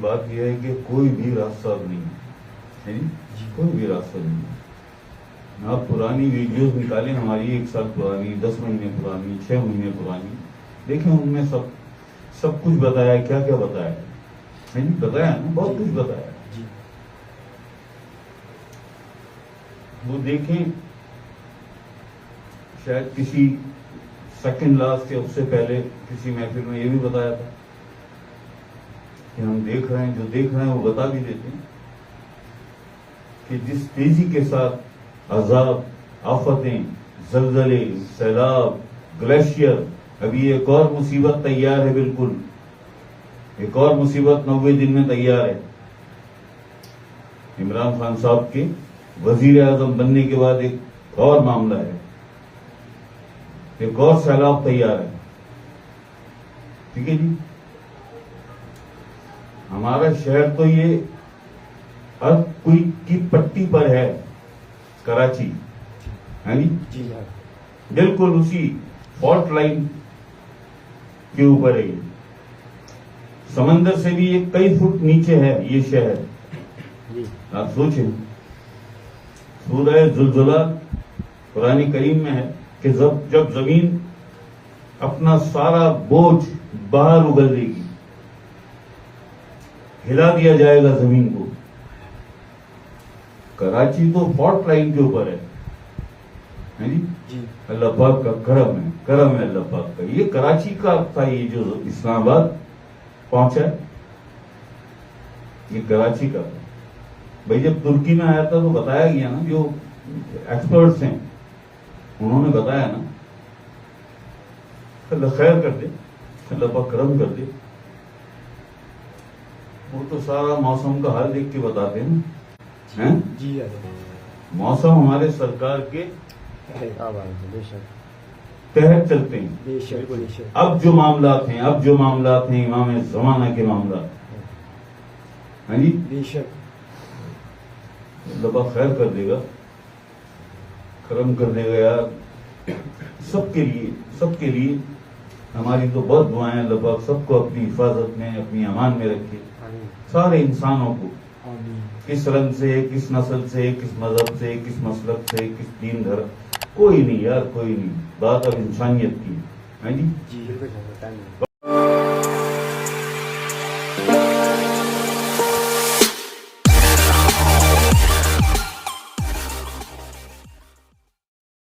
بات یہ ہے کہ کوئی بھی راستہ نہیں ہے، کوئی بھی راستہ نہیں ہے۔ آپ پرانی ویڈیوز نکالیں ہماری 1 سال پرانی، 10 مہینے پرانی، 6 مہینے پرانی، دیکھیں ان میں سب کچھ بتایا ہے، کیا کیا بتایا ہے، بتایا نا، بہت کچھ بتایا ہے۔ وہ دیکھیں، شاید کسی سیکنڈ لاسٹ یا اس سے پہلے کسی محفل میں یہ بھی بتایا تھا کہ ہم دیکھ رہے ہیں، جو دیکھ رہے ہیں وہ بتا بھی دیتے ہیں کہ جس تیزی کے ساتھ عذاب، آفتیں، زلزلے، سیلاب، گلیشیئر، ابھی ایک اور مصیبت تیار ہے، بالکل ایک اور مصیبت 90 دن میں تیار ہے۔ عمران خان صاحب کے وزیر اعظم بننے کے بعد ایک اور معاملہ ہے، ایک اور سیلاب تیار ہے، ٹھیک ہے جی۔ ہمارا شہر تو یہ ارتھ کوئک کی پٹی پر ہے، کراچی، ہے جی، بالکل اسی فالٹ لائن کے اوپر ہے، یہ سمندر سے بھی یہ کئی فٹ نیچے ہے یہ شہر۔ آپ سوچیں، سورہ زلزلہ قرآن کریم میں ہے کہ جب زمین اپنا سارا بوجھ باہر اگل دے گی، ہلا دیا جائے گا زمین کو۔ کراچی تو فالٹ لائن کے اوپر ہے جی، اللہ پاک کا کرم ہے، کرم ہے اللہ پاک کا۔ یہ کراچی کا تھا، یہ جو اسلام آباد پہنچا ہے یہ کراچی کا تھا۔ بھائی جب ترکی میں آیا تھا تو بتایا گیا نا، جو ایکسپرٹس ہیں انہوں نے بتایا نا، اللہ خیر کر دے، اللہ پاک کرم کر دے۔ وہ تو سارا موسم کا حال دیکھ کے بتاتے ہیں نا، موسم ہمارے سرکار کے تحت چلتے ہیں۔ اب جو معاملات ہیں امام زمانہ کے معاملات، ہاں جی، اللہ پاک خیر کر دے گا، کرم کر دے گا یار، سب کے لیے ہماری تو بہت دعائیں، اللہ پاک سب کو اپنی حفاظت میں، اپنی امان میں رکھے، سارے انسانوں کو، کس رنگ سے، کس نسل سے، کس مذہب سے، کس مسلک سے، کس دین دھرم، کوئی نہیں یار، کوئی نہیں، بات اب انسانیت کی ہے، ہاں جی۔